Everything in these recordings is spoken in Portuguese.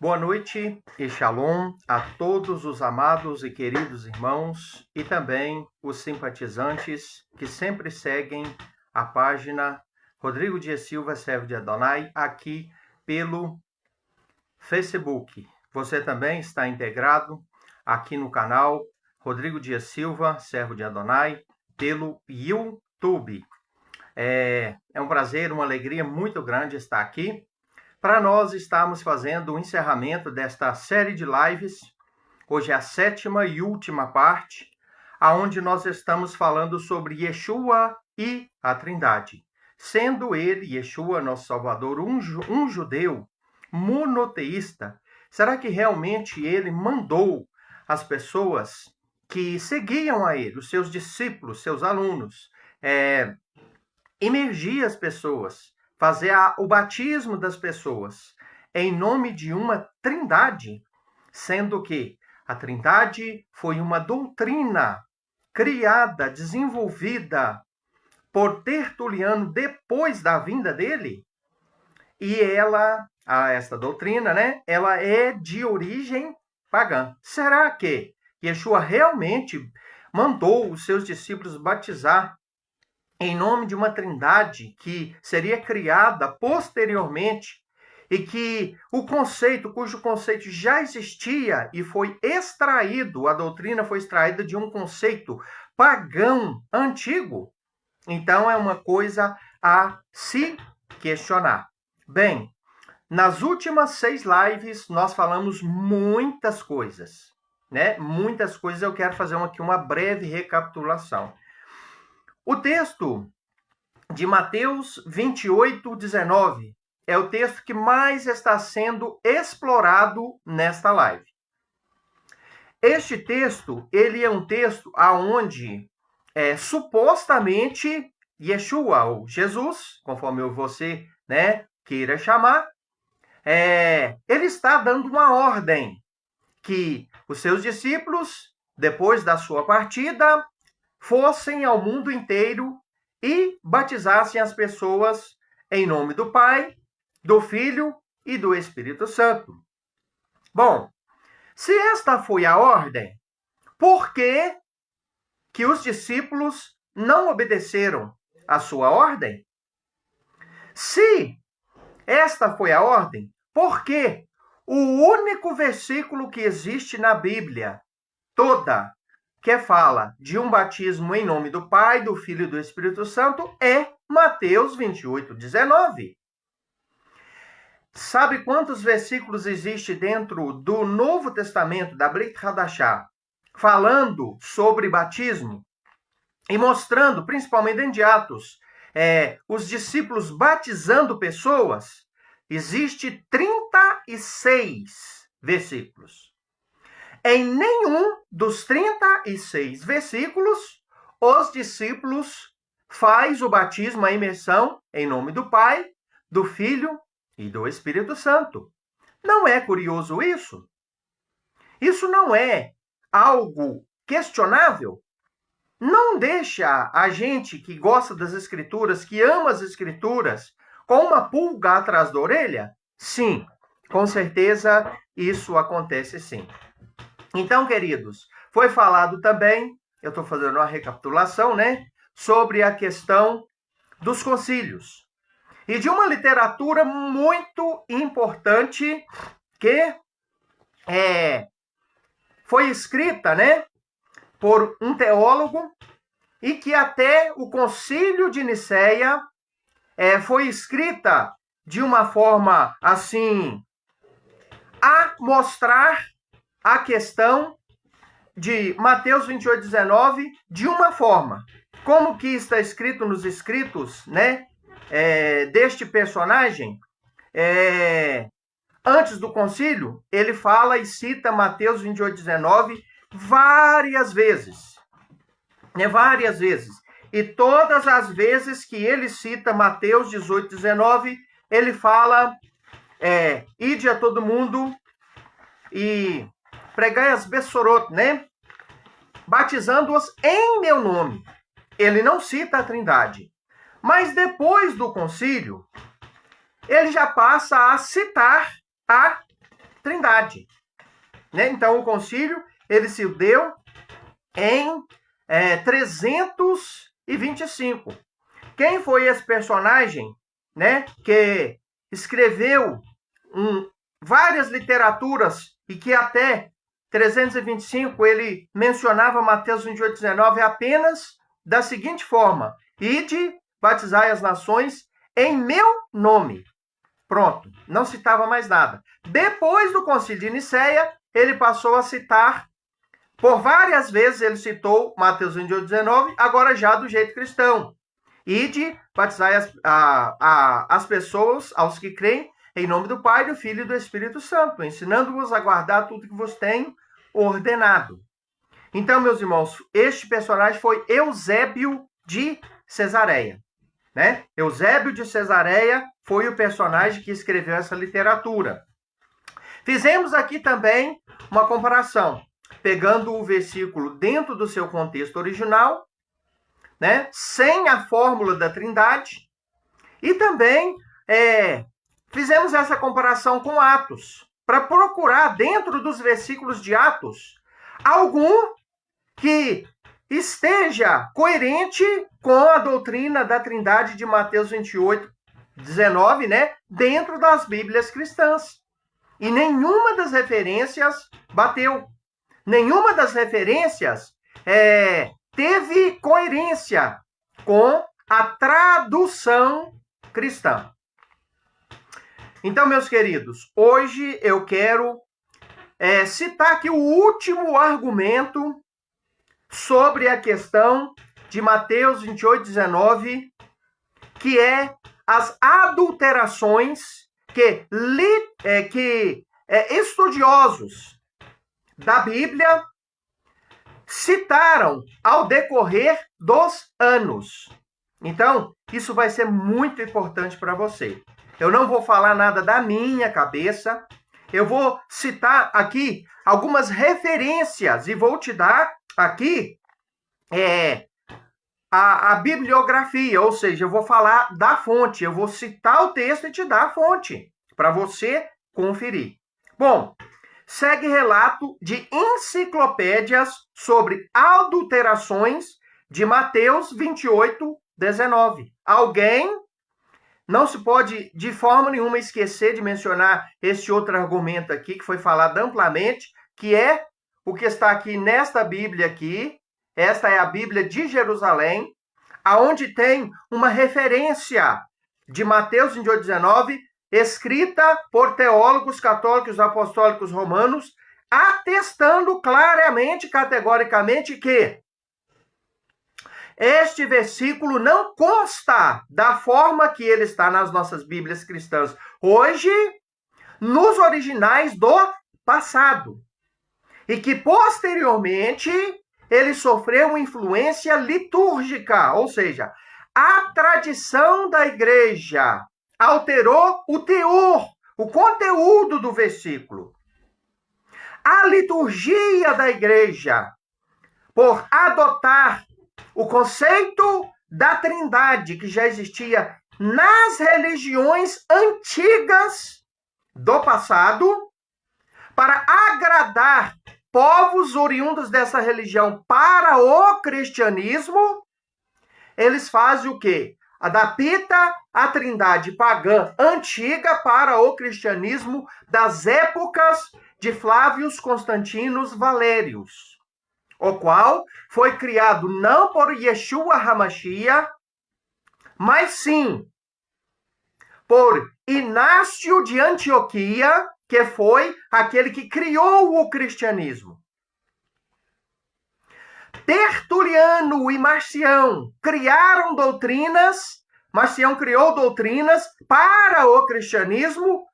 Boa noite e shalom a todos os amados e queridos irmãos e também os simpatizantes que sempre seguem a página Rodrigo Dias Silva, servo de Adonai, aqui pelo Facebook. Você também está integrado aqui no canal Rodrigo Dias Silva, servo de Adonai, pelo YouTube. É um prazer, uma alegria muito grande estar aqui para nós estarmos fazendo o encerramento desta série de lives. Hoje é a 7ª e última parte, aonde nós estamos falando sobre Yeshua e a Trindade. Sendo ele, Yeshua, nosso Salvador, um judeu monoteísta, será que realmente ele mandou as pessoas que seguiam a ele, os seus discípulos, seus alunos, imergir as pessoas, fazer o batismo das pessoas em nome de uma trindade, sendo que a trindade foi uma doutrina criada, desenvolvida por Tertuliano depois da vinda dele, e esta doutrina, ela é de origem pagã. Será que Yeshua realmente mandou os seus discípulos batizar em nome de uma trindade que seria criada posteriormente e que cujo conceito já existia e foi extraído, a doutrina foi extraída de um conceito pagão antigo? Então é uma coisa a se questionar. Bem, nas últimas 6 lives nós falamos muitas coisas, Muitas coisas. Eu quero fazer aqui uma breve recapitulação. O texto de Mateus 28, 19 é o texto que mais está sendo explorado nesta live. Este texto, ele é um texto aonde supostamente Yeshua, ou Jesus, conforme você queira chamar, ele está dando uma ordem que os seus discípulos, depois da sua partida, fossem ao mundo inteiro e batizassem as pessoas em nome do Pai, do Filho e do Espírito Santo. Bom, se esta foi a ordem, por que os discípulos não obedeceram à sua ordem? Se esta foi a ordem, por que o único versículo que existe na Bíblia toda que fala de um batismo em nome do Pai, do Filho e do Espírito Santo é Mateus 28, 19. Sabe quantos versículos existem dentro do Novo Testamento, da Brit Hadashah, falando sobre batismo e mostrando, principalmente dentro de Atos, os discípulos batizando pessoas? Existe 36 versículos. Em nenhum dos 36 versículos, os discípulos faz o batismo, a imersão, em nome do Pai, do Filho e do Espírito Santo. Não é curioso isso? Isso não é algo questionável? Não deixa a gente que gosta das Escrituras, que ama as Escrituras, com uma pulga atrás da orelha? Sim, com certeza isso acontece sim. Então, queridos, foi falado também, eu estou fazendo uma recapitulação, sobre a questão dos concílios. E de uma literatura muito importante que foi escrita, por um teólogo e que até o Concílio de Nicéia foi escrita de uma forma, assim, a mostrar a questão de Mateus 28, 19 de uma forma. Como que está escrito nos escritos, deste personagem, antes do concílio, ele fala e cita Mateus 28, 19 várias vezes. Várias vezes. E todas as vezes que ele cita Mateus 18, 19, ele fala, ide a todo mundo e pregai as Bessorot, batizando-os em meu nome. Ele não cita a Trindade. Mas depois do concílio, ele já passa a citar a trindade. Né? Então, o concílio ele se deu em 325. Quem foi esse personagem, né, que escreveu várias literaturas e que até 325 ele mencionava Mateus 28:19 apenas da seguinte forma: ide, batizai as nações em meu nome. Pronto, não citava mais nada. Depois do concílio de Nicéia, ele passou a citar, por várias vezes ele citou Mateus 28:19, agora já do jeito cristão. Ide, batizai as pessoas, aos que creem, em nome do Pai, do Filho e do Espírito Santo, ensinando-vos a guardar tudo que vos tenho ordenado. Então, meus irmãos, este personagem foi Eusébio de Cesareia. Né? Eusébio de Cesareia foi o personagem que escreveu essa literatura. Fizemos aqui também uma comparação, pegando o versículo dentro do seu contexto original, né? Sem a fórmula da Trindade, e também fizemos essa comparação com Atos, para procurar dentro dos versículos de Atos algum que esteja coerente com a doutrina da Trindade de Mateus 28:19, né, dentro das Bíblias cristãs. E nenhuma das referências bateu. Nenhuma das referências teve coerência com a tradução cristã. Então, meus queridos, hoje eu quero citar aqui o último argumento sobre a questão de Mateus 28:19, que é as adulterações que estudiosos da Bíblia citaram ao decorrer dos anos. Então, isso vai ser muito importante para você. Eu não vou falar nada da minha cabeça, eu vou citar aqui algumas referências e vou te dar aqui a bibliografia, ou seja, eu vou falar da fonte, eu vou citar o texto e te dar a fonte, para você conferir. Bom, segue relato de enciclopédias sobre adulterações de Mateus 28:19. Alguém não se pode de forma nenhuma esquecer de mencionar esse outro argumento aqui, que foi falado amplamente, que é o que está aqui nesta Bíblia aqui. Esta é a Bíblia de Jerusalém, aonde tem uma referência de Mateus 28:19, escrita por teólogos católicos apostólicos romanos, atestando claramente, categoricamente, que este versículo não consta da forma que ele está nas nossas Bíblias cristãs hoje, nos originais do passado. E que, posteriormente, ele sofreu influência litúrgica, ou seja, a tradição da igreja alterou o teor, o conteúdo do versículo. A liturgia da igreja, por adotar o conceito da Trindade que já existia nas religiões antigas do passado, para agradar povos oriundos dessa religião para o cristianismo, eles fazem o quê? Adapta a Trindade pagã antiga para o cristianismo das épocas de Flávios Constantinos Valérios, o qual foi criado não por Yeshua HaMashiach, mas sim por Inácio de Antioquia, que foi aquele que criou o cristianismo. Tertuliano e Marcião criaram doutrinas, Marcião criou doutrinas para o cristianismo,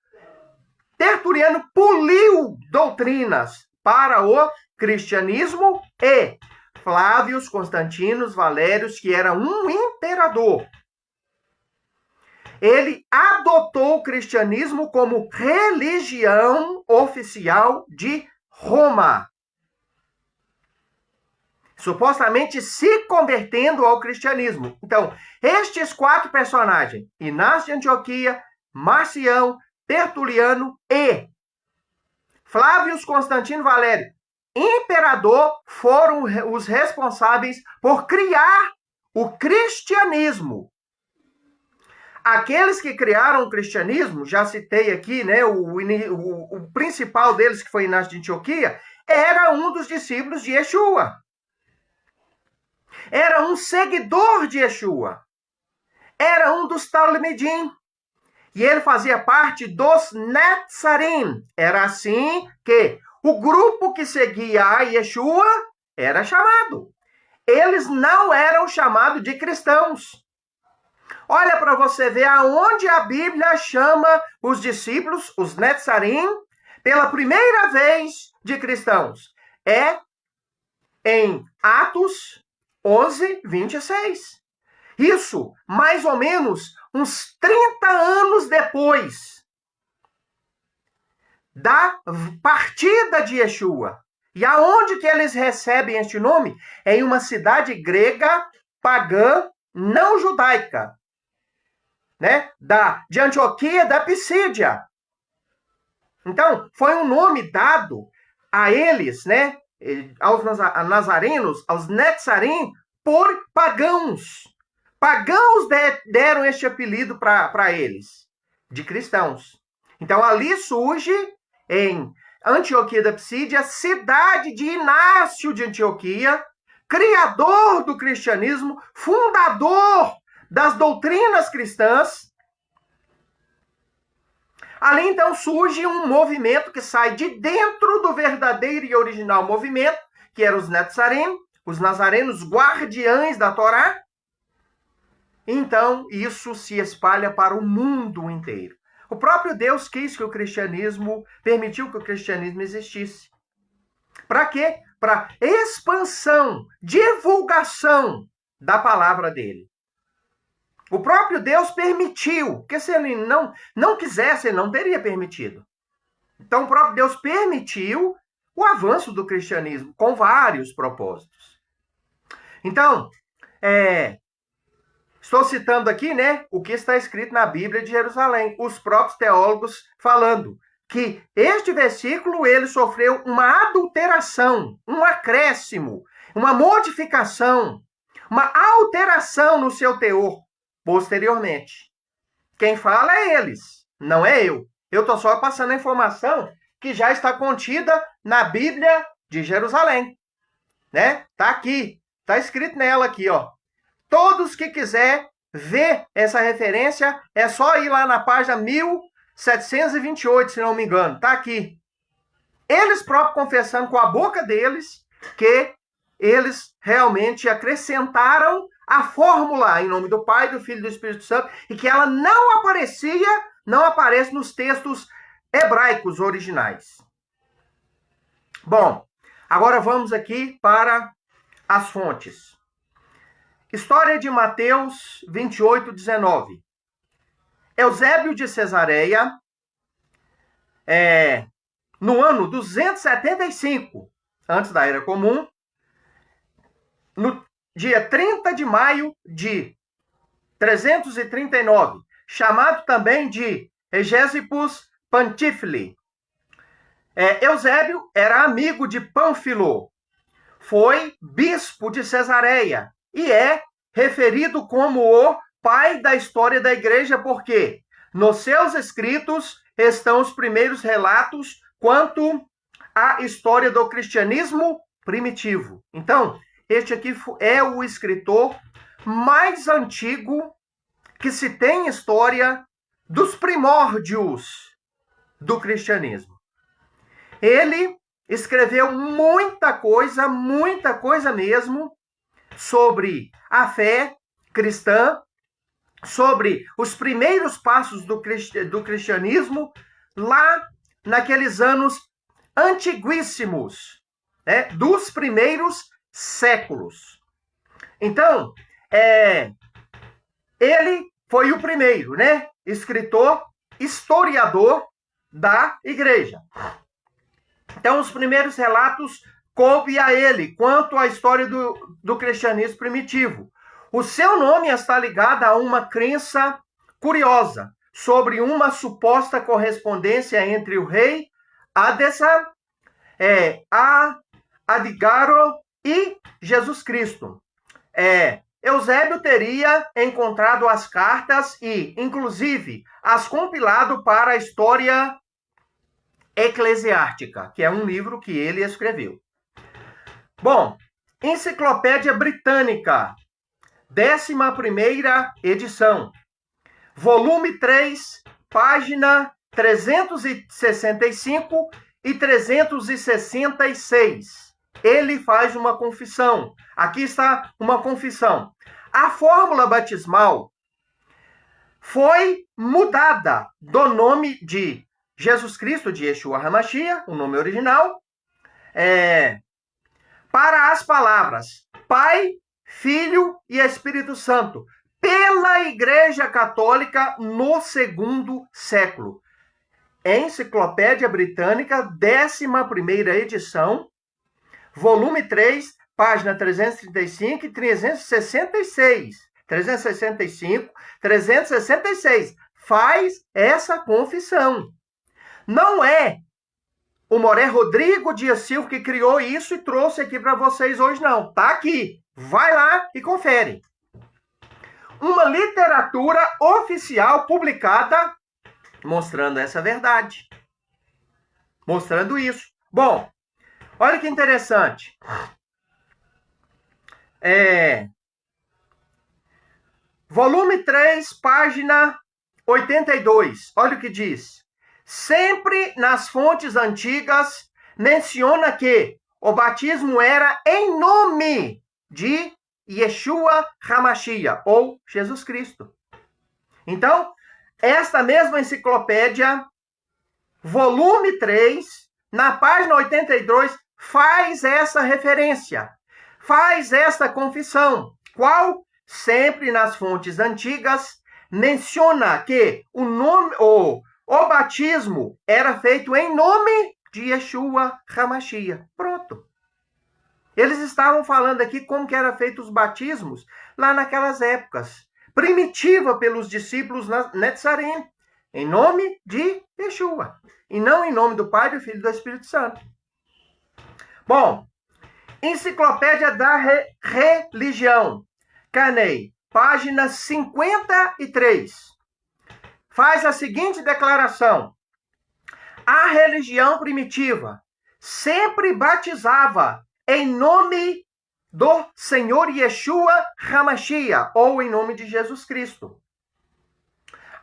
Tertuliano poliu doutrinas para o cristianismo e Flávios Constantinos Valérios, que era um imperador, ele adotou o cristianismo como religião oficial de Roma, supostamente se convertendo ao cristianismo. Então, estes quatro personagens, Inácio de Antioquia, Marcião, Tertuliano e Flávio Constantino Valério, imperador, foram os responsáveis por criar o cristianismo. Aqueles que criaram o cristianismo, já citei aqui, né, o principal deles, que foi Inácio de Antioquia, era um dos discípulos de Yeshua. Era um seguidor de Yeshua. Era um dos Talmidim. E ele fazia parte dos Netzarim. Era assim que o grupo que seguia a Yeshua era chamado. Eles não eram chamados de cristãos. Olha para você ver aonde a Bíblia chama os discípulos, os Netzarim, pela primeira vez de cristãos. É em Atos 11, 26. Isso, mais ou menos, uns 30 anos depois da partida de Yeshua. E aonde que eles recebem este nome? É em uma cidade grega, pagã, não judaica, né? De Antioquia da Pisídia. Então, foi um nome dado a eles, né? Aos nazarenos, aos Netzarim, por pagãos. Pagãos deram este apelido para eles, de cristãos. Então, ali surge, em Antioquia da Pisídia, cidade de Inácio de Antioquia, criador do cristianismo, fundador das doutrinas cristãs. Ali, então, surge um movimento que sai de dentro do verdadeiro e original movimento, que eram os Netzarim, os nazarenos guardiães da Torá. Então, isso se espalha para o mundo inteiro. O próprio Deus quis que o cristianismo, permitiu que o cristianismo existisse. Para quê? Para expansão, divulgação da palavra dele. O próprio Deus permitiu, porque se ele não quisesse, ele não teria permitido. Então, o próprio Deus permitiu o avanço do cristianismo, com vários propósitos. Então, estou citando aqui, né, o que está escrito na Bíblia de Jerusalém, os próprios teólogos falando que este versículo ele sofreu uma adulteração, um acréscimo, uma modificação, uma alteração no seu teor posteriormente. Quem fala é eles, não é eu. Eu estou só passando a informação que já está contida na Bíblia de Jerusalém, né? Tá aqui, tá escrito nela aqui, ó. Todos que quiser ver essa referência, é só ir lá na página 1728, se não me engano. Tá aqui. Eles próprios confessando com a boca deles que eles realmente acrescentaram a fórmula em nome do Pai, do Filho e do Espírito Santo, e que ela não aparece nos textos hebraicos originais. Bom, agora vamos aqui para as fontes. História de Mateus 28, 19. Eusébio de Cesareia, no ano 275, antes da Era Comum, no dia 30 de maio de 339, chamado também de Hegésipus Pantífile. Eusébio era amigo de Pânfilo, foi bispo de Cesareia e é referido como o pai da história da igreja, porque nos seus escritos estão os primeiros relatos quanto à história do cristianismo primitivo. Então, este aqui é o escritor mais antigo que se tem história dos primórdios do cristianismo. Ele escreveu muita coisa mesmo, sobre a fé cristã, sobre os primeiros passos do cristianismo, lá naqueles anos antiguíssimos, né, dos primeiros séculos. Então, ele foi o primeiro, né, escritor, historiador da igreja. Então, os primeiros relatos coube a ele quanto à história do cristianismo primitivo. O seu nome está ligado a uma crença curiosa sobre uma suposta correspondência entre o rei Adessa, Adigaro e Jesus Cristo. Eusébio teria encontrado as cartas e, inclusive, as compilado para a História Eclesiástica, que é um livro que ele escreveu. Bom, Enciclopédia Britânica, 11ª edição, volume 3, página 365 e 366. Ele faz uma confissão. Aqui está uma confissão. A fórmula batismal foi mudada do nome de Jesus Cristo, de Yeshua HaMashiach, o nome original, para as palavras Pai, Filho e Espírito Santo, pela Igreja Católica no segundo século. Enciclopédia Britânica, 11ª edição, volume 3, página 335 e 366. 365, 366. Faz essa confissão. Não é o Moré Rodrigo Dias Silva que criou isso e trouxe aqui para vocês hoje, não. Tá aqui. Vai lá e confere. Uma literatura oficial publicada mostrando essa verdade. Mostrando isso. Bom, olha que interessante. Volume 3, página 82. Olha o que diz. Sempre nas fontes antigas menciona que o batismo era em nome de Yeshua HaMashiach, ou Jesus Cristo. Então, esta mesma enciclopédia, volume 3, na página 82, faz essa referência, faz esta confissão, qual sempre nas fontes antigas menciona que o batismo era feito em nome de Yeshua HaMashiach. Pronto. Eles estavam falando aqui como que eram feitos os batismos lá naquelas épocas. Primitiva pelos discípulos Netzarim, em nome de Yeshua. E não em nome do Pai, do Filho e do Espírito Santo. Bom, Enciclopédia da Religião, Carney, página 53. Faz a seguinte declaração. A religião primitiva sempre batizava em nome do Senhor Yeshua HaMashiach, ou em nome de Jesus Cristo.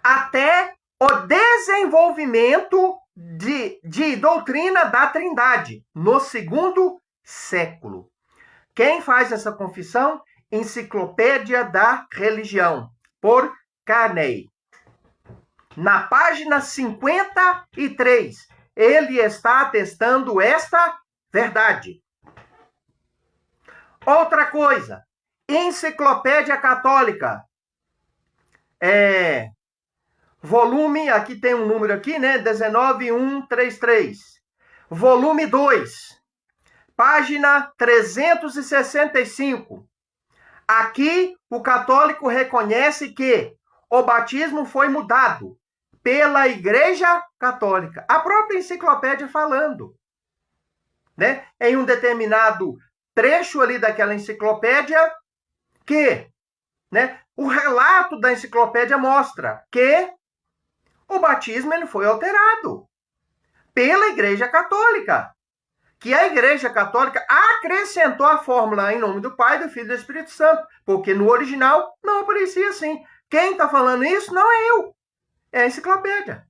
Até o desenvolvimento de doutrina da Trindade, no segundo século. Quem faz essa confissão? Enciclopédia da Religião, por Carney. Na página 53, ele está atestando esta verdade. Outra coisa, Enciclopédia Católica, volume, aqui tem um número aqui, né, 19133, volume 2, página 365. Aqui o católico reconhece que o batismo foi mudado pela Igreja Católica. A própria enciclopédia falando, né, em um determinado trecho ali daquela enciclopédia que, né, o relato da enciclopédia mostra que o batismo ele foi alterado pela Igreja Católica. Que a Igreja Católica acrescentou a fórmula em nome do Pai, do Filho e do Espírito Santo, porque no original não aparecia assim. Quem está falando isso não é eu, é a enciclopédia.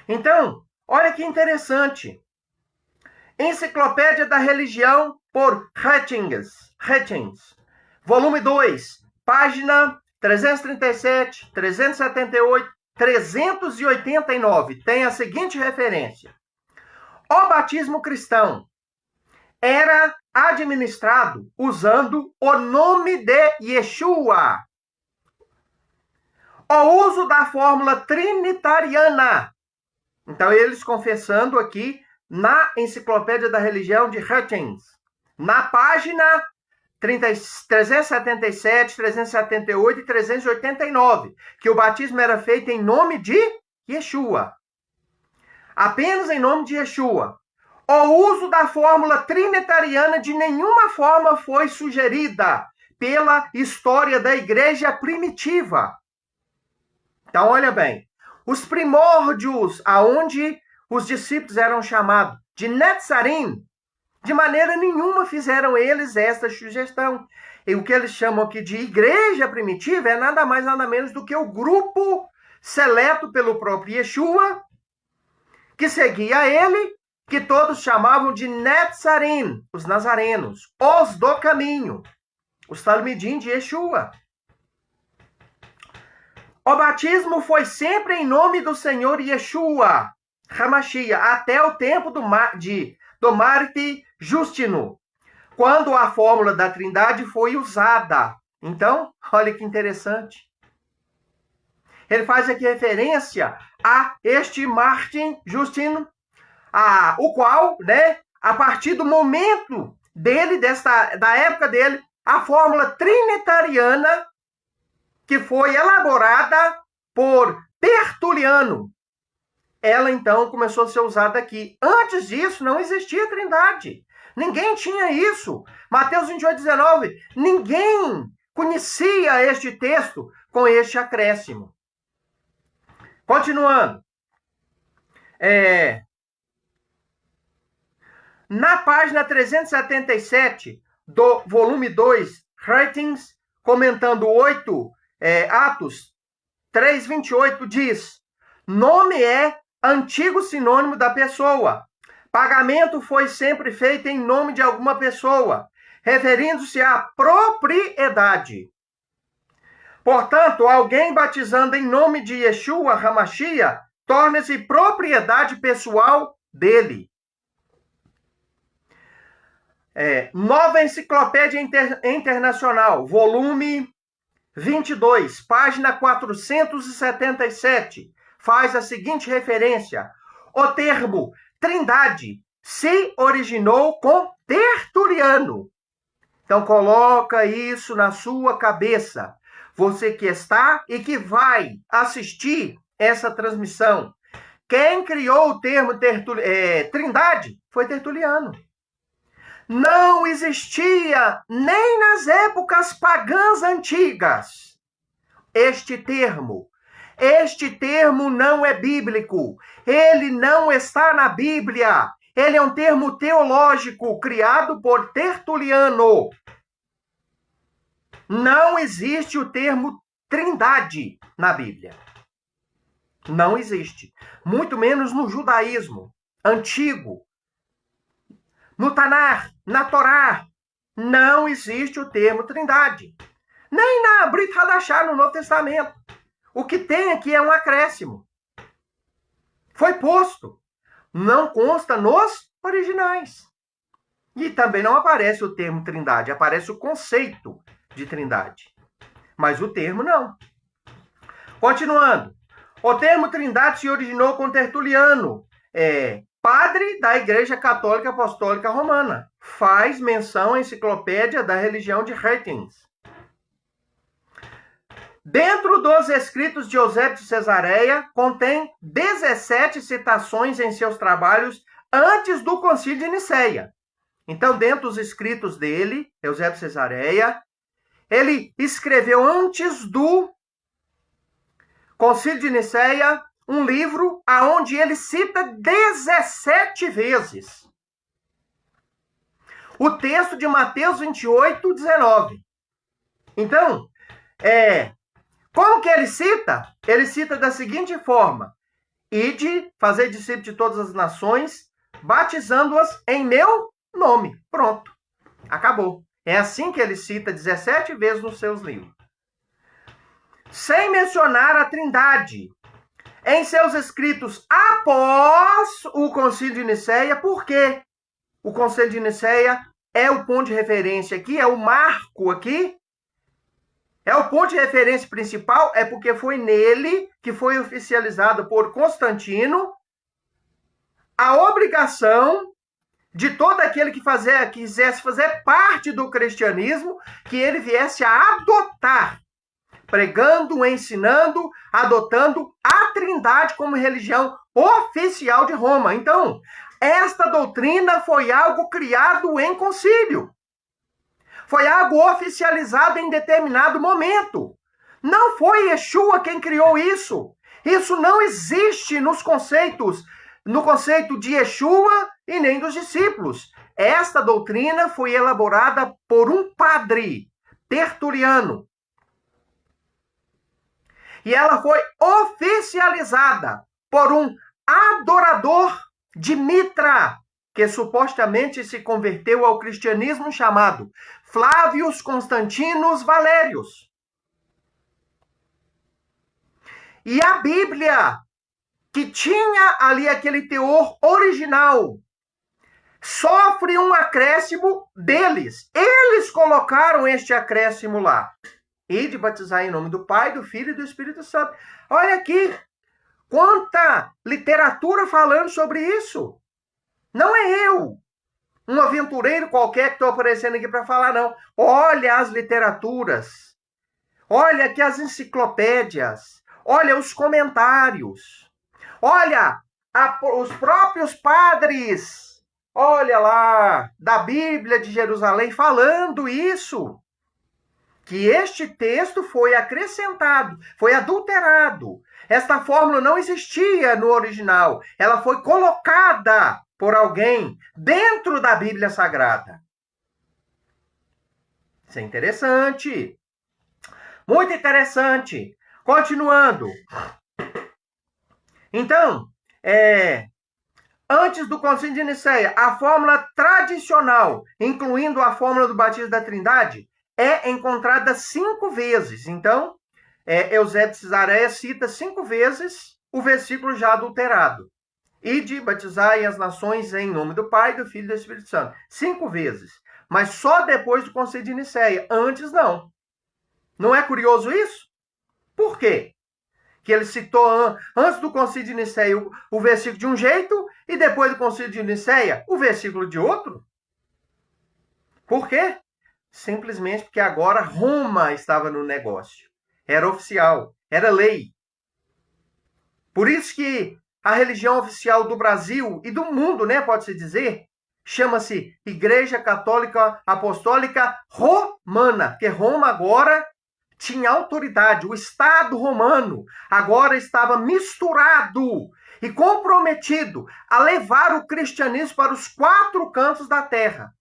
Então, olha que interessante. Enciclopédia da Religião, por Hutchings, volume 2, página 337, 378, 389. Tem a seguinte referência. O batismo cristão era administrado usando o nome de Yeshua. O uso da fórmula trinitariana. Então, eles confessando aqui na Enciclopédia da Religião de Hutchins, na página 377, 378 e 389, que o batismo era feito em nome de Yeshua. apenas em nome de Yeshua. O uso da fórmula trinitariana de nenhuma forma foi sugerida pela história da igreja primitiva. Então, olha bem, os primórdios aonde os discípulos eram chamados de Netzarim, de maneira nenhuma fizeram eles esta sugestão. E o que eles chamam aqui de igreja primitiva é nada mais, nada menos do que o grupo seleto pelo próprio Yeshua, que seguia ele, que todos chamavam de Netzarim, os nazarenos, os do caminho, os talmidim de Yeshua. O batismo foi sempre em nome do Senhor Yeshua, Hamashiach, até o tempo do Marte Justino, quando a fórmula da Trindade foi usada. Então, olha que interessante. Ele faz aqui referência a este Martin Justino, o qual, né, a partir do momento dele, da época dele, a fórmula trinitariana que foi elaborada por Tertuliano, ela então começou a ser usada aqui. Antes disso, não existia Trindade. Ninguém tinha isso. Mateus 28:19, ninguém conhecia este texto com este acréscimo. Continuando. Na página 377 do volume 2, Writings, comentando 8 Atos 3:28, diz: nome é antigo sinônimo da pessoa. Pagamento foi sempre feito em nome de alguma pessoa, referindo-se à propriedade. Portanto, alguém batizando em nome de Yeshua Hamashiach torna-se propriedade pessoal dele. Nova Enciclopédia Internacional, volume 22, página 477, faz a seguinte referência: o termo Trindade se originou com Tertuliano. Então coloca isso na sua cabeça. Você que está e que vai assistir essa transmissão. Quem criou o termo Trindade foi Tertuliano. Não existia nem nas épocas pagãs antigas este termo. Este termo não é bíblico. Ele não está na Bíblia. Ele é um termo teológico criado por Tertuliano. Não existe o termo Trindade na Bíblia. Não existe. Muito menos no judaísmo antigo. No Tanar, na Torá, não existe o termo Trindade. Nem na Brit Hadashah, no Novo Testamento. O que tem aqui é um acréscimo. Foi posto. Não consta nos originais. E também não aparece o termo Trindade, aparece o conceito de Trindade. Mas o termo não. Continuando. O termo Trindade se originou com Tertuliano, padre da Igreja Católica Apostólica Romana. Faz menção à enciclopédia da religião de Writings. Dentro dos escritos de Eusébio de Cesareia, contém 17 citações em seus trabalhos antes do Concílio de Nicéia. Então, dentro dos escritos dele, Eusébio de Cesareia, ele escreveu antes do Concílio de Nicéia um livro aonde ele cita 17 vezes o texto de Mateus 28:19. Então, como que ele cita? Ele cita da seguinte forma: ide, fazer discípulos de todas as nações, batizando-as em meu nome. Pronto. Acabou. É assim que ele cita 17 vezes nos seus livros. Sem mencionar a Trindade em seus escritos após o Concílio de Nicéia. Por quê? O Concílio de Nicéia é o ponto de referência aqui, é o marco aqui. É o ponto de referência principal, é porque foi nele que foi oficializado por Constantino a obrigação de todo aquele que quisesse fazer parte do cristianismo, que ele viesse a adotar, pregando, ensinando, adotando a Trindade como religião oficial de Roma. Então, esta doutrina foi algo criado em concílio. Foi algo oficializado em determinado momento. Não foi Yeshua quem criou isso. Isso não existe no conceito de Yeshua e nem dos discípulos. Esta doutrina foi elaborada por um padre, Tertuliano. E ela foi oficializada por um adorador de Mitra, que supostamente se converteu ao cristianismo, chamado Flávios Constantinos Valérios. E a Bíblia, que tinha ali aquele teor original, sofre um acréscimo deles. Eles colocaram este acréscimo lá. E de batizar em nome do Pai, do Filho e do Espírito Santo. Olha aqui, quanta literatura falando sobre isso. Não é eu, um aventureiro qualquer que estou aparecendo aqui para falar, não. Olha as literaturas. Olha aqui as enciclopédias. Olha os comentários. Olha os próprios padres. Olha lá, da Bíblia de Jerusalém, falando isso. Que este texto foi acrescentado, foi adulterado. Esta fórmula não existia no original. Ela foi colocada por alguém dentro da Bíblia Sagrada. Isso é interessante. Muito interessante. Continuando. Então, antes do Concílio de Nicéia, a fórmula tradicional, incluindo a fórmula do batismo da Trindade, é encontrada 5 vezes. Então, Eusébio de Cesareia cita 5 vezes o versículo já adulterado. E de batizar as nações em nome do Pai, do Filho e do Espírito Santo. 5 vezes. Mas só depois do Concílio de Nicéia. Antes, não. Não é curioso isso? Por quê? Que ele citou antes do Concílio de Nicéia o versículo de um jeito e depois do Concílio de Nicéia o versículo de outro? Por quê? Simplesmente porque agora Roma estava no negócio. Era oficial, era lei. Por isso que a religião oficial do Brasil e do mundo, né, pode-se dizer, chama-se Igreja Católica Apostólica Romana, porque Roma agora tinha autoridade. O Estado romano agora estava misturado e comprometido a levar o cristianismo para os 4 cantos da terra.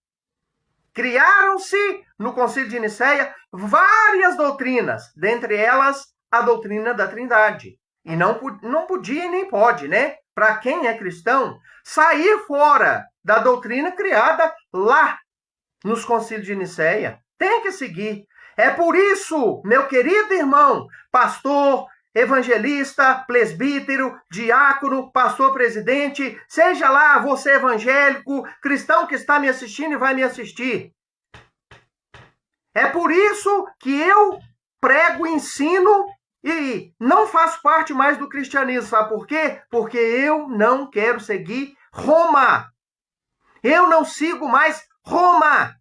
Criaram-se, no Concílio de Nicéia, várias doutrinas, dentre elas a doutrina da Trindade. E não podia e nem pode, né? Para quem é cristão, sair fora da doutrina criada lá nos Concílios de Nicéia. Tem que seguir. É por isso, meu querido irmão, pastor, evangelista, presbítero, diácono, pastor presidente, seja lá você evangélico, cristão que está me assistindo e vai me assistir. É por isso que eu prego, ensino e não faço parte mais do cristianismo. Sabe por quê? Porque eu não quero seguir Roma. Eu não sigo mais Roma.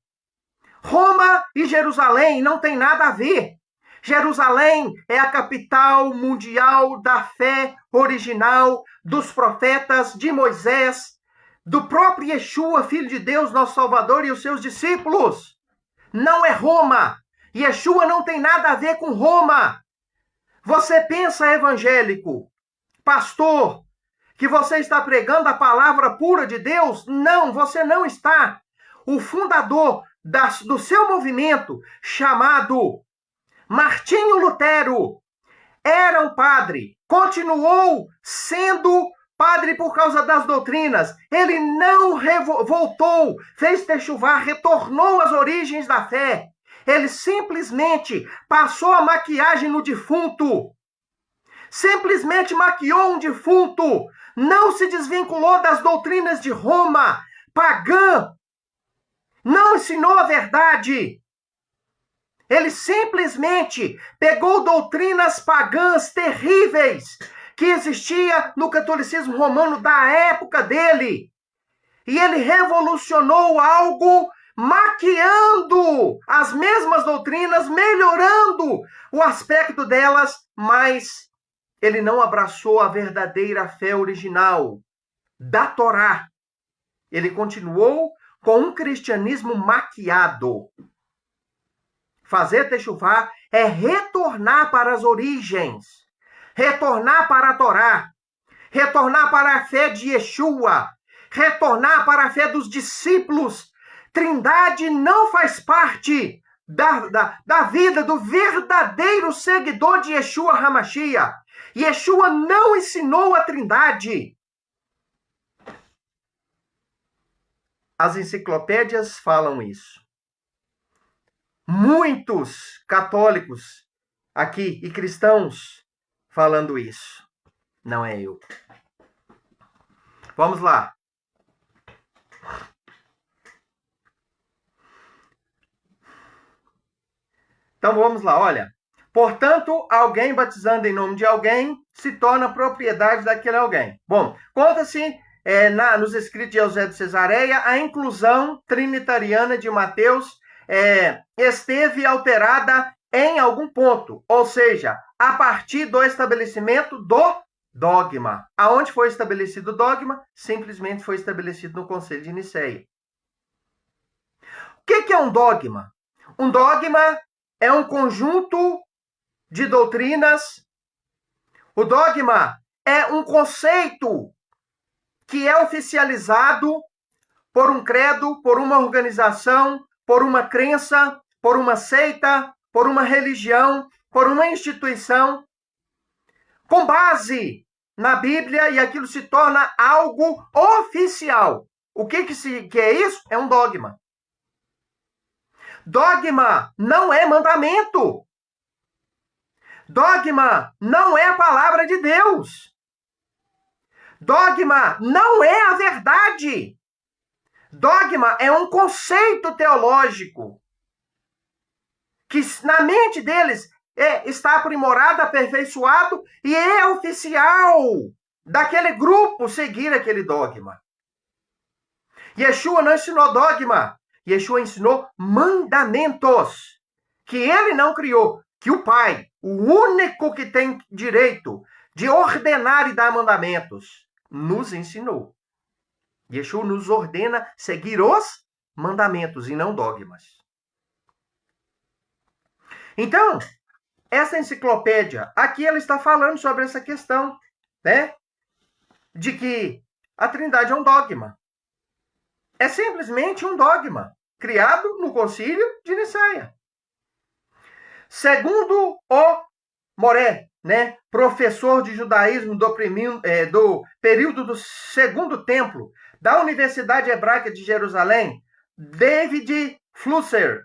Roma e Jerusalém não tem nada a ver. Jerusalém é a capital mundial da fé original dos profetas de Moisés, do próprio Yeshua, Filho de Deus, nosso Salvador, e os seus discípulos. Não é Roma. Yeshua não tem nada a ver com Roma. Você pensa, evangélico, pastor, que você está pregando a palavra pura de Deus? Não, você não está. O fundador do seu movimento, chamado Martinho Lutero, era um padre, continuou sendo padre por causa das doutrinas. Ele não voltou, fez techuvá, retornou às origens da fé. Ele simplesmente passou a maquiagem no defunto. Simplesmente maquiou um defunto. Não se desvinculou das doutrinas de Roma, pagã. Não ensinou a verdade. Ele simplesmente pegou doutrinas pagãs terríveis que existia no catolicismo romano da época dele. E ele revolucionou algo maquiando as mesmas doutrinas, melhorando o aspecto delas, mas ele não abraçou a verdadeira fé original da Torá. Ele continuou com um cristianismo maquiado. Fazer techuvá é retornar para as origens, retornar para a Torá, retornar para a fé de Yeshua, retornar para a fé dos discípulos. Trindade não faz parte da vida do verdadeiro seguidor de Yeshua HaMashiach. Yeshua não ensinou a Trindade. As enciclopédias falam isso. Muitos católicos aqui e cristãos falando isso. Não é eu. Vamos lá. Então vamos lá, olha. Portanto, alguém batizando em nome de alguém se torna propriedade daquele alguém. Bom, conta-se nos escritos de Eusébio de Cesareia a inclusão trinitariana de Mateus esteve alterada em algum ponto, ou seja, a partir do estabelecimento do dogma. Aonde foi estabelecido o dogma? Simplesmente foi estabelecido no Concílio de Nicéia. O que é um dogma? Um dogma é um conjunto de doutrinas. O dogma é um conceito que é oficializado por um credo, por uma organização, por uma crença, por uma seita, por uma religião, por uma instituição, com base na Bíblia, e aquilo se torna algo oficial. O que é isso? É um dogma. Dogma não é mandamento. Dogma não é a palavra de Deus. Dogma não é a verdade. Dogma é um conceito teológico que na mente deles está aprimorado, aperfeiçoado e é oficial daquele grupo seguir aquele dogma. Yeshua não ensinou dogma. Yeshua ensinou mandamentos que ele não criou, que o Pai, o único que tem direito de ordenar e dar mandamentos, nos ensinou. Yeshua nos ordena seguir os mandamentos e não dogmas. Então, essa enciclopédia, aqui ela está falando sobre essa questão, né? De que a Trindade é um dogma. É simplesmente um dogma, criado no Concílio de Nicéia. Segundo o Moré, né, professor de judaísmo do período do Segundo Templo da Universidade Hebraica de Jerusalém, David Flusser,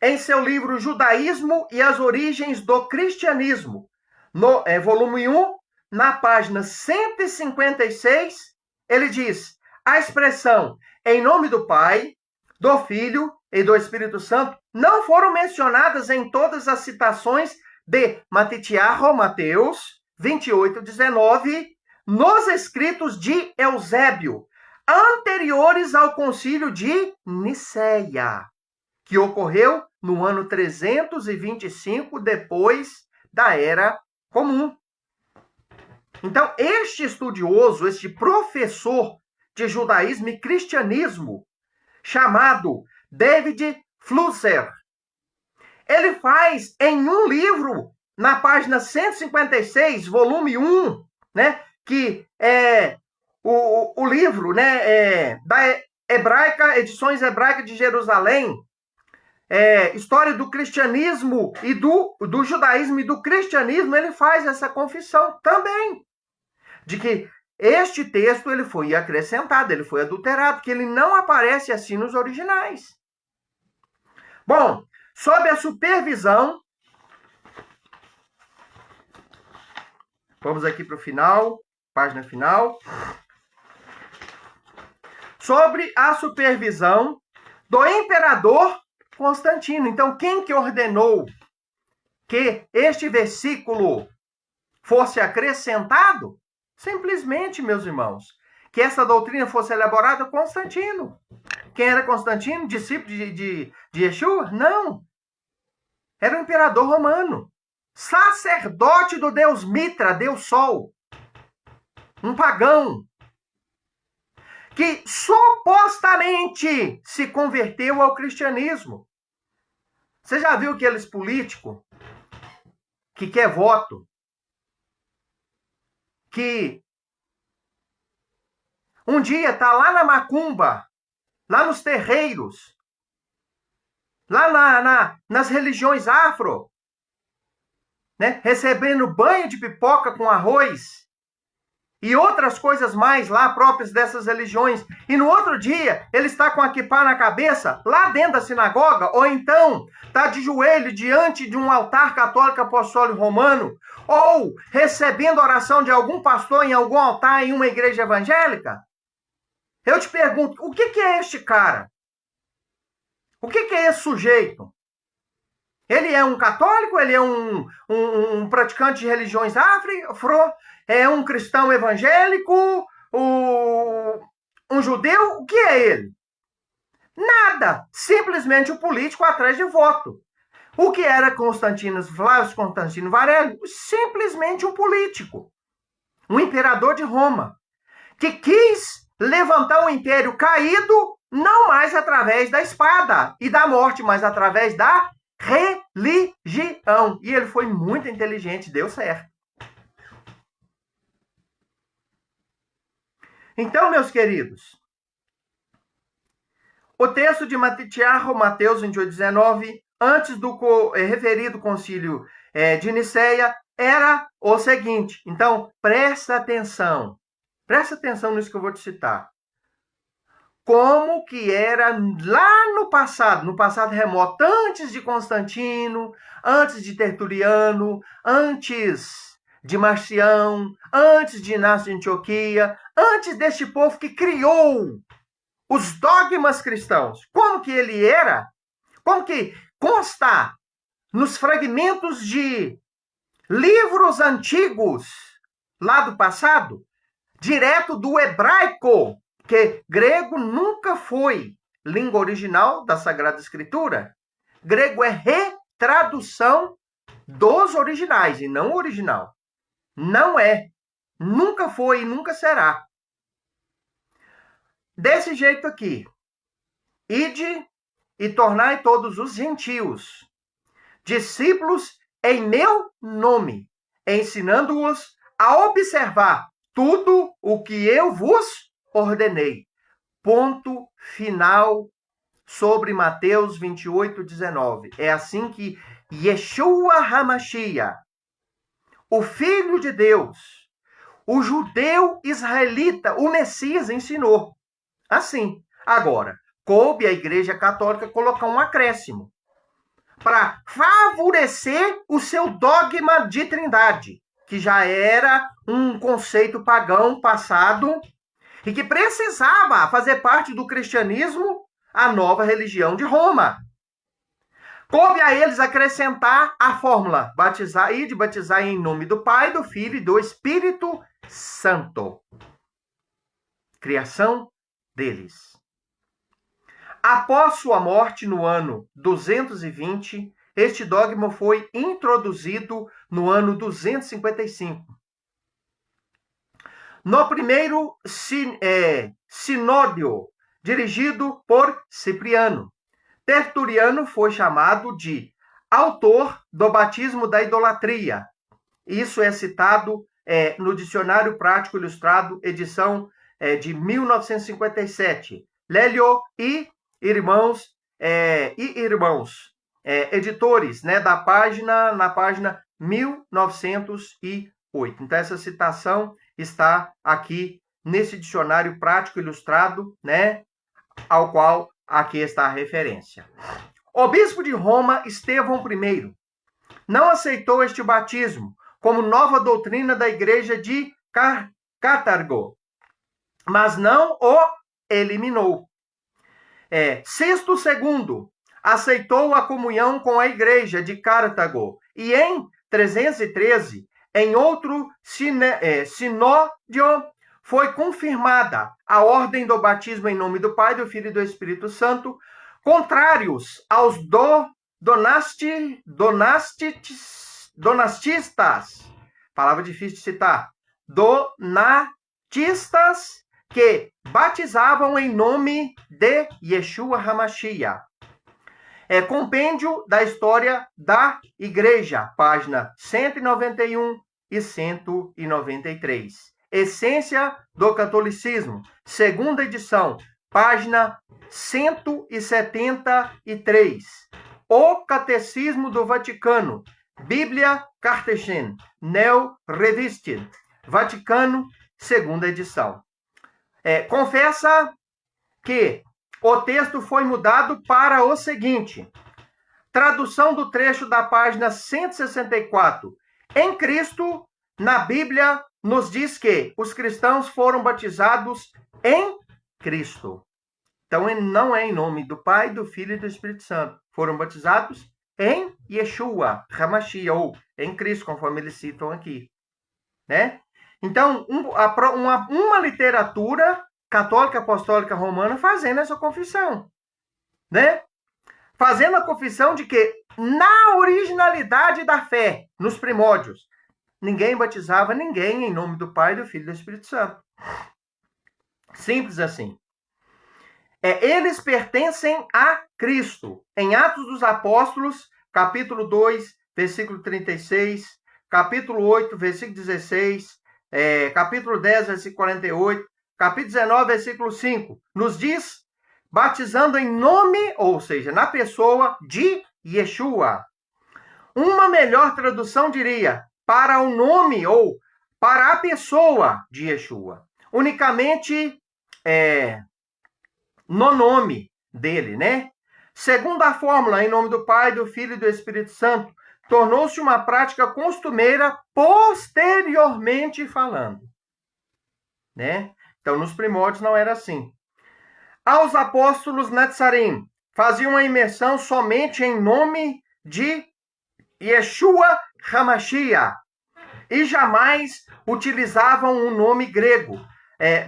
em seu livro Judaísmo e as Origens do Cristianismo, no volume 1, na página 156, ele diz: a expressão em nome do Pai, do Filho e do Espírito Santo não foram mencionadas em todas as citações de Matitiarro, Mateus 28:19, nos escritos de Eusébio, anteriores ao concílio de Nicéia, que ocorreu no ano 325 depois da Era Comum. Então, este estudioso, este professor de judaísmo e cristianismo, chamado David Flusser, ele faz em um livro, na página 156, volume 1, né, que é o livro, né, da Edições Hebraicas de Jerusalém, História do Cristianismo e do Judaísmo e do Cristianismo, ele faz essa confissão também, de que este texto ele foi acrescentado, ele foi adulterado, que ele não aparece assim nos originais. Bom, sob a supervisão, vamos aqui para o final, página final. Sobre a supervisão do imperador Constantino. Então, quem que ordenou que este versículo fosse acrescentado? Simplesmente, meus irmãos, que essa doutrina fosse elaborada Constantino. Quem era Constantino? Discípulo de Yeshua? Não. Era o imperador romano. sacerdote do deus Mitra, deus Sol, um pagão, que supostamente se converteu ao cristianismo. Você já viu aqueles políticos que quer voto, que um dia tá lá na macumba, lá nos terreiros, lá nas religiões afro, né, recebendo banho de pipoca com arroz e outras coisas mais lá próprias dessas religiões, e no outro dia ele está com a quipá na cabeça, lá dentro da sinagoga, ou então está de joelho diante de um altar católico apostólico romano, ou recebendo a oração de algum pastor em algum altar em uma igreja evangélica. Eu te pergunto, o que é este cara? O que é esse sujeito? Ele é um católico? Ele é um praticante de religiões afro? É um cristão evangélico? Um judeu? O que é ele? Nada. Simplesmente um político atrás de voto. O que era Flávio Constantino Varela? Simplesmente um político. Um imperador de Roma. Que quis levantar um império caído, não mais através da espada e da morte, mas através da religião. E ele foi muito inteligente, deu certo. Então, meus queridos, o texto de Mateus 28:19, antes do referido concílio de Niceia, era o seguinte. Então, presta atenção nisso que eu vou te citar. Como que era lá no passado remoto, antes de Constantino, antes de Tertuliano, antes de Marcião, antes de Inácio de Antioquia, antes deste povo que criou os dogmas cristãos. Como que ele era? Como que consta nos fragmentos de livros antigos lá do passado, direto do hebraico, que grego nunca foi língua original da Sagrada Escritura. Grego é retradução dos originais e não original. Não é. Nunca foi e nunca será. Desse jeito aqui. Ide e tornai todos os gentios discípulos em meu nome, ensinando-os a observar tudo o que eu vos ordenei. Ponto final sobre Mateus 28:19. É assim que Yeshua HaMashiach, o Filho de Deus, o judeu israelita, o Messias, ensinou. Assim. Agora, coube à Igreja Católica colocar um acréscimo para favorecer o seu dogma de trindade, que já era um conceito pagão passado e que precisava fazer parte do cristianismo, a nova religião de Roma. Coube a eles acrescentar a fórmula: batizar em nome do Pai, do Filho e do Espírito Santo. Criação deles. Após sua morte no ano 220, este dogma foi introduzido no ano 255. No primeiro sinódio, dirigido por Cipriano, Tertuliano foi chamado de autor do batismo da idolatria. Isso é citado no Dicionário Prático Ilustrado, edição de 1957. Lélio e irmãos, editores, né, na página 1908. Então, essa citação está aqui nesse Dicionário Prático Ilustrado, né, ao qual aqui está a referência. O bispo de Roma, Estevão I, não aceitou este batismo como nova doutrina da igreja de Cartago, mas não o eliminou. Sisto II aceitou a comunhão com a igreja de Cartago e em 313, em outro sinódio, foi confirmada a ordem do batismo em nome do Pai, do Filho e do Espírito Santo, contrários aos donatistas, palavra difícil de citar, donatistas que batizavam em nome de Yeshua HaMashiach. Compêndio da História da Igreja, página 191 e 193. Essência do Catolicismo, segunda edição, página 173. O Catecismo do Vaticano, Bíblia Cartesian, Neo Revisted, Vaticano, segunda edição. Confessa que o texto foi mudado para o seguinte: tradução do trecho da página 164. Em Cristo, na Bíblia, nos diz que os cristãos foram batizados em Cristo. Então, não é em nome do Pai, do Filho e do Espírito Santo. Foram batizados em Yeshua HaMashiach, ou em Cristo, conforme eles citam aqui. Né? Então, uma literatura católica, apostólica, romana, fazendo essa confissão, né? Fazendo a confissão de que, na originalidade da fé, nos primórdios, ninguém batizava ninguém em nome do Pai, do Filho e do Espírito Santo. Simples assim. Eles pertencem a Cristo. Em Atos dos Apóstolos, capítulo 2, versículo 36, capítulo 8, versículo 16, capítulo 10, versículo 48, capítulo 19, versículo 5, nos diz, batizando em nome, ou seja, na pessoa de Yeshua. Uma melhor tradução diria, para o nome ou para a pessoa de Yeshua. Unicamente no nome dele, né? Segundo a fórmula, em nome do Pai, do Filho e do Espírito Santo, tornou-se uma prática costumeira posteriormente falando, né? Então, nos primórdios não era assim. Aos apóstolos Netzarim, faziam a imersão somente em nome de Yeshua HaMashiach e jamais utilizavam um nome grego,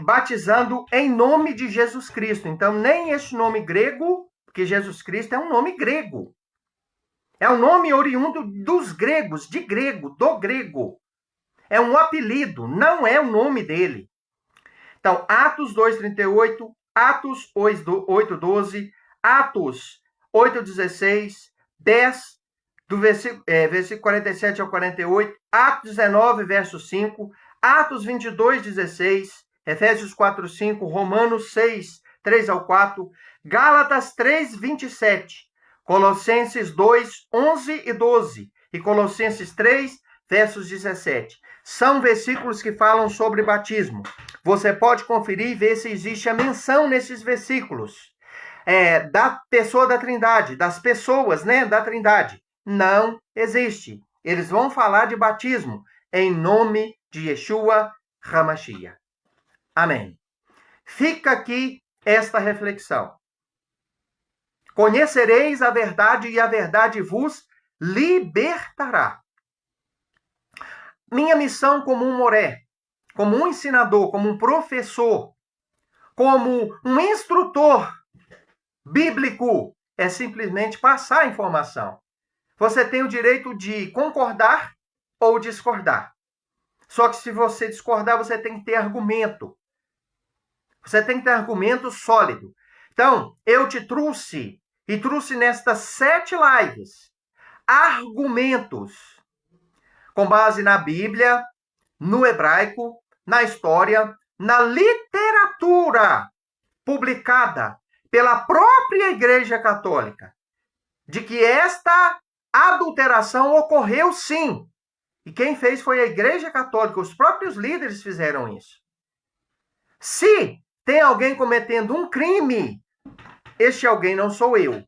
batizando em nome de Jesus Cristo. Então, nem este nome grego, porque Jesus Cristo é um nome grego. É um nome oriundo dos gregos, de grego, do grego. É um apelido, não é o nome dele. Então, Atos 2:38, Atos 8:12, Atos 8:16, 10, do versículo 47 ao 48, Atos 19, verso 5, Atos 22:16, Efésios 4:5, Romanos 6, 3 ao 4, Gálatas 3:27, Colossenses 2, 11 e 12 e Colossenses 3, versos 17. São versículos que falam sobre batismo. Você pode conferir e ver se existe a menção nesses versículos da pessoa da Trindade, das pessoas, né, da Trindade. Não existe. Eles vão falar de batismo em nome de Yeshua HaMashiach. Amém. Fica aqui esta reflexão. Conhecereis a verdade e a verdade vos libertará. Minha missão como um moré, como um ensinador, como um professor, como um instrutor bíblico, é simplesmente passar a informação. Você tem o direito de concordar ou discordar. Só que se você discordar, você tem que ter argumento. Você tem que ter argumento sólido. Então, eu te trouxe, e trouxe nestas 7 lives, argumentos com base na Bíblia, no hebraico, na história, na literatura publicada pela própria Igreja Católica, de que esta adulteração ocorreu sim. E quem fez foi a Igreja Católica, os próprios líderes fizeram isso. Se tem alguém cometendo um crime, este alguém não sou eu.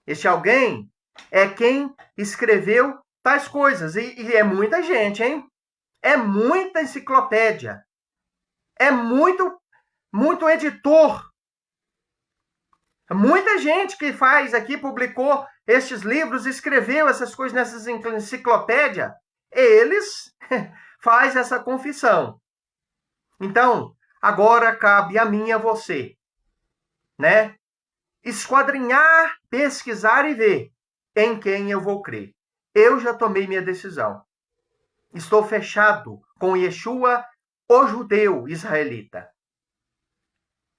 Este alguém é quem escreveu tais coisas. E é muita gente, hein? É muita enciclopédia. É muito editor. Muita gente que faz aqui, publicou estes livros, escreveu essas coisas nessas enciclopédias. Eles fazem essa confissão. Então, agora cabe a mim e a você, né? Esquadrinhar, pesquisar e ver em quem eu vou crer. eu já tomei minha decisão. Estou fechado com Yeshua, o judeu israelita.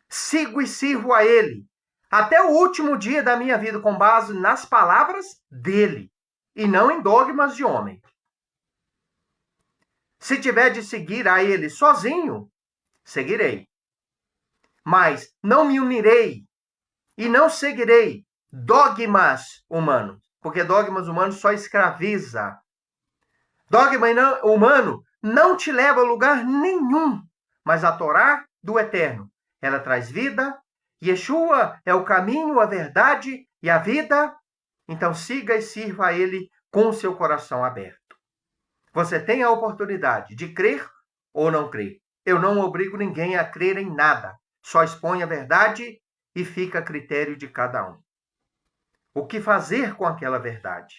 Sigo e sirvo a ele até o último dia da minha vida com base nas palavras dele e não em dogmas de homem. Se tiver de seguir a ele sozinho, seguirei. Mas não me unirei e não seguirei dogmas humanos, porque dogmas humanos só escraviza. Dogma humano não te leva a lugar nenhum, mas a Torá do Eterno, ela traz vida. Yeshua é o caminho, a verdade e a vida. Então siga e sirva a ele com o seu coração aberto. Você tem a oportunidade de crer ou não crer. Eu não obrigo ninguém a crer em nada. Só exponho a verdade e fica a critério de cada um. O que fazer com aquela verdade?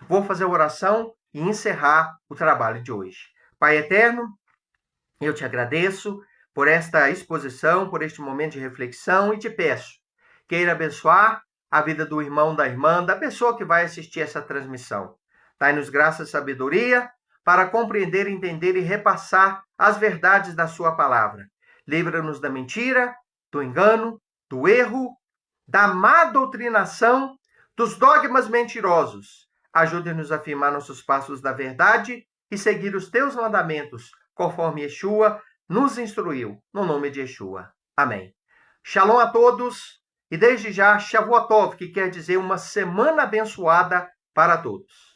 Vou fazer a oração e encerrar o trabalho de hoje. Pai eterno, eu te agradeço por esta exposição, por este momento de reflexão e te peço, queira abençoar a vida do irmão, da irmã, da pessoa que vai assistir essa transmissão. Dai-nos graça e sabedoria para compreender, entender e repassar as verdades da sua palavra. Livra-nos da mentira, do engano, do erro, da má doutrinação, dos dogmas mentirosos. Ajude-nos a firmar nossos passos da verdade e seguir os teus mandamentos, conforme Yeshua nos instruiu, no nome de Yeshua. Amém. Shalom a todos e desde já, Shavuot Tov, que quer dizer uma semana abençoada para todos.